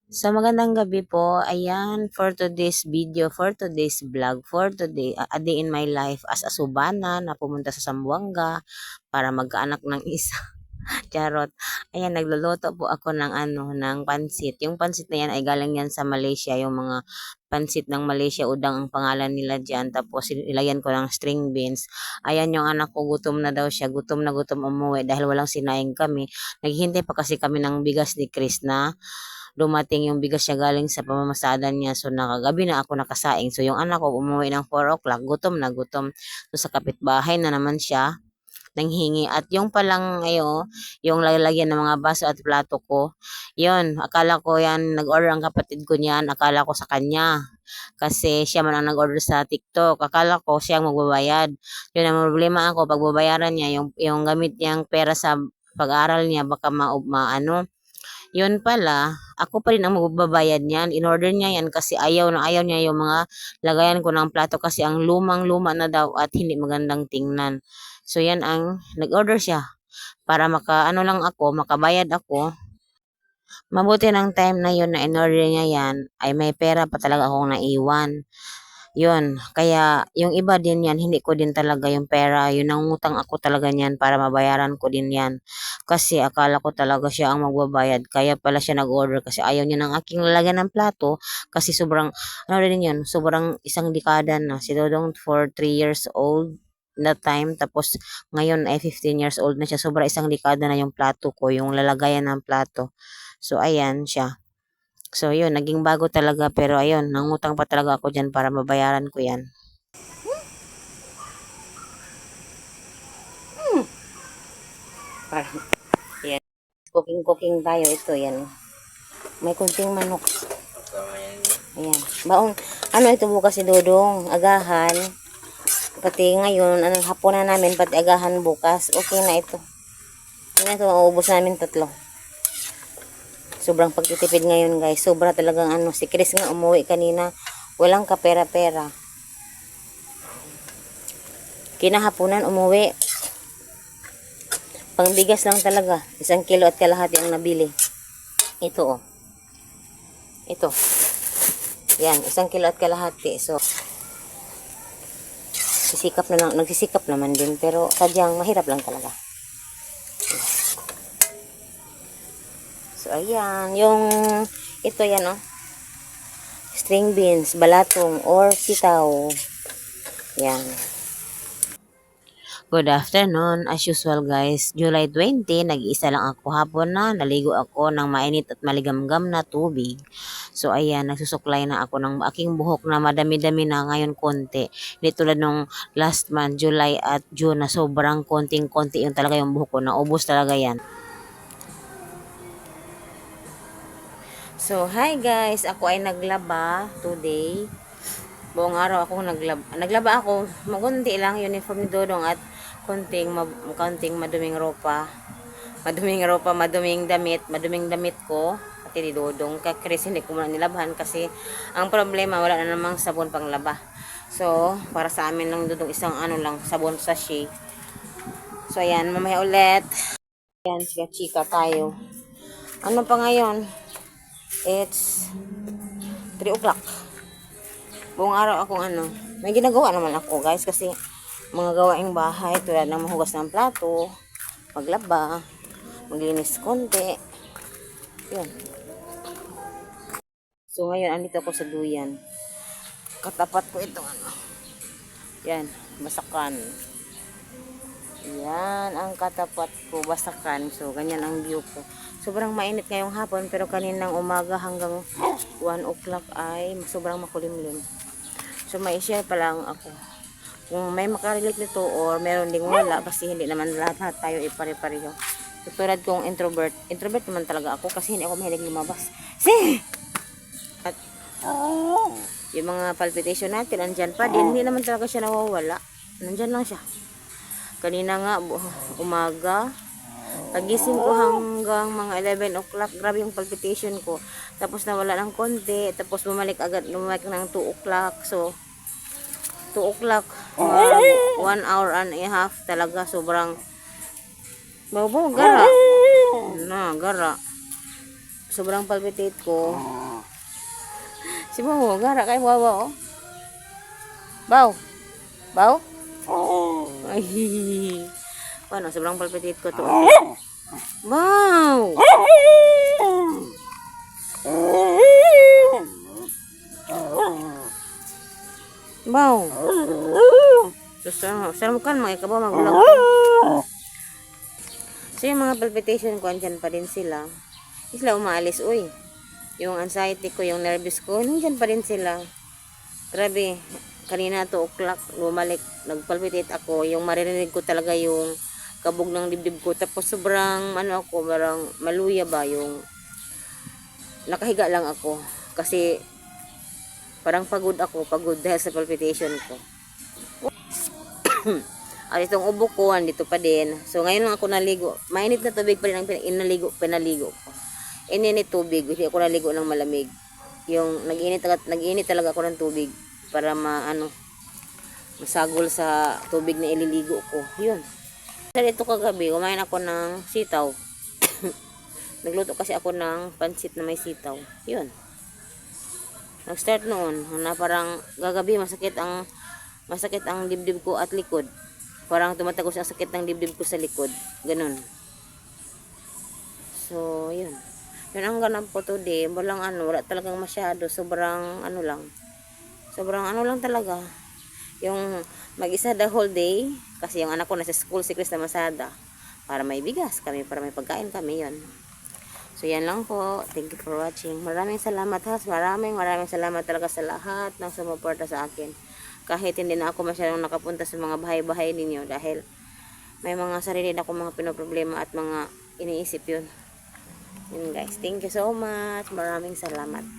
So, magandang gabi po. Ayan, for today's video, for today's vlog, for today, a day in my life as a Subana na pumunta sa Zamboanga para magkaanak ng isa. Charot. Ayan, nagluluto po ako ng ng pansit. Yung pansit na yan ay galing yan sa Malaysia, yung mga pansit ng Malaysia, udang ang pangalan nila diyan. Tapos ilayan ko ng string beans. Ayan yung anak ko, gutom na daw siya, gutom na gutom umuwi dahil walang sinaing kami. Naghihintay pa kasi kami ng bigas ni Chris na dumating yung bigas niya galing sa pamamasada niya. So, nakagabi na ako nakasaing. So, yung anak ko umuwi ng 4 o'clock, gutom na gutom. So, sa kapitbahay na naman siya nanghingi. At yung palang yung lalagyan ng mga baso at plato ko, yun, akala ko yan, nag-order ang kapatid ko niyan, akala ko sa kanya. Kasi siya man ang nag-order sa TikTok. Akala ko siya ang magbabayad. Yun ang problema ako, pag babayaran niya, yung gamit niyang pera sa pag-aaral niya, baka yun pala, ako pa rin ang magbabayad niyan. In-order niya yan kasi ayaw na ayaw niya yung mga lagayan ko ng plato kasi ang lumang-luma na daw at hindi magandang tingnan. So yan ang nag-order siya para lang ako, makabayad ako. Mabuti ng time na yun na in-order niya yan ay may pera pa talaga akong naiwan. Yun, kaya yung iba din yan, hindi ko din talaga yung pera. Yun, nangungutang ako talaga niyan para mabayaran ko din yan. Kasi akala ko talaga siya ang magbabayad. Kaya pala siya nag-order kasi ayaw niya ng aking lalagyan ng plato. Kasi sobrang, rin yun, sobrang isang dekada na. Si Dodong for 3 years old that time. Tapos ngayon ay 15 years old na siya. Sobra isang dekada na yung plato ko, yung lalagayan ng plato. So, ayan siya. So, yun, naging bago talaga. Pero, ayun, nangutang pa talaga ako dyan para mabayaran ko yan. Parang, yan. Cooking tayo. Ito, yan. May kunting manok. Ayan. Baon. Ano ito bukas si Dodong? Agahan. Pati ngayon, hapunan namin, pati agahan bukas. Okay na ito. Ano ito, maubos namin 3. Sobrang pagtitipid ngayon, guys. Sobra talagang si Chris nga umuwi kanina. Walang kapera-pera. Kinahapunan umuwi. Pangbigas lang talaga. 1 kilo at kalahati ang nabili. Ito, oh. Ito. Yan, 1 kilo at kalahati. So, nagsisikap naman din. Pero, sadyang mahirap lang talaga. So, ayan. Ito yan, oh. String beans, balatong, or sitaw. Yan. Good afternoon. As usual guys, July 20, nag-iisa lang ako hapon na. Naligo ako ng mainit at maligamgam na tubig. So ayan, nagsusuklay na ako ng aking buhok na madami-dami na ngayon konti. Hindi tulad nung last month, July at June na sobrang konting-konti yung talaga yung buhok ko. Naubos talaga yan. So hi guys, ako ay naglaba today. Buong araw ako naglaba ako. Magunti lang uniform ni Dodong at konting maduming ropa. Maduming damit ko. Pati ni Dodong. Kaya Chris hindi ko muna nilabhan kasi ang problema wala na namang sabon pang laba. So, para sa amin lang Dodong isang lang, sabon sachet. So, ayan, mamaya ulit. Ayan, chika tayo. Ano pa ngayon? It's 3 o'clock. Buong araw akong may ginagawa naman ako guys kasi mga gawaing bahay tulad ng mahugas ng plato, maglaba, maglinis konti. Yun. So ngayon andito ako sa duyan. Katapat ko ito Yan, basakan. Yan ang katapat ko, basakan. So ganyan ang view ko. Sobrang mainit ngayong hapon pero kaninang umaga hanggang 1 o'clock ay sobrang makulimlim. So, may share pa lang ako. Kung may makarelate nito or meron ding wala kasi hindi naman lahat tayo ipare-pareho. So, tulad kong introvert. Introvert naman talaga ako kasi hindi ako mahilig lumabas. At yung mga palpitation natin, andyan pa din. Hindi naman talaga siya nawawala. Nandyan lang siya. Kanina nga, umaga, pagising ko hanggang mga 11 o'clock, grabe yung palpitation ko. Tapos nawala ng konti, tapos bumalik ng 2 o'clock. So, 2 o'clock, 1 hour and a half talaga, sobrang gara. sobrang palpitate ko. Si Bawo, gara kay Wawa, oh. Baw. Baw? Ay. Paano, sobrang palpitate ko to. Baw. Baw. Saan mo kan, mga ikabaw, mag-vlog. So, yung mga palpitation ko, andyan pa rin sila. Hindi sila umaalis, uy. Yung anxiety ko, yung nervous ko, nandyan pa rin sila. Grabe, kanina 2 o'clock, lumalik, nagpalpitate ako. Yung maririnig ko talaga yung kabog ng dibdib ko. Tapos sobrang, parang maluya ba, yung nakahiga lang ako. Kasi, parang pagod dahil sa palpitation ko. At itong ubo ko, andito pa din. So, ngayon lang ako naligo. Mainit na tubig pa rin ang pinaligo ko. Ininit tubig, hindi ako naligo ng malamig. Yung nag-init talaga ako ng tubig para masagol sa tubig na ililigo ko. Yun. Sa dito kagabi, kumain ako ng sitaw. Nagluto kasi ako ng pansit na may sitaw. Yun. Nag-start noon na parang gagabi masakit ang dibdib ko at likod. Parang tumatagos ang sakit ng dibdib ko sa likod. Ganun. So, yun. Yun ang ganap po today. Wala talagang masyado. Sobrang lang talaga. Yung mag-isa the whole day. Kasi yung anak ko nasa school si Chris na Masada. Para may bigas kami, para may pagkain kami. Yun. So, yan lang po. Thank you for watching. Maraming salamat ha. Maraming salamat talaga sa lahat ng sumuporta sa akin. Kahit hindi na ako masyadong nakapunta sa mga bahay-bahay ninyo dahil may mga sarili na akong mga pinoproblema at mga iniisip yun. Yun guys. Thank you so much. Maraming salamat.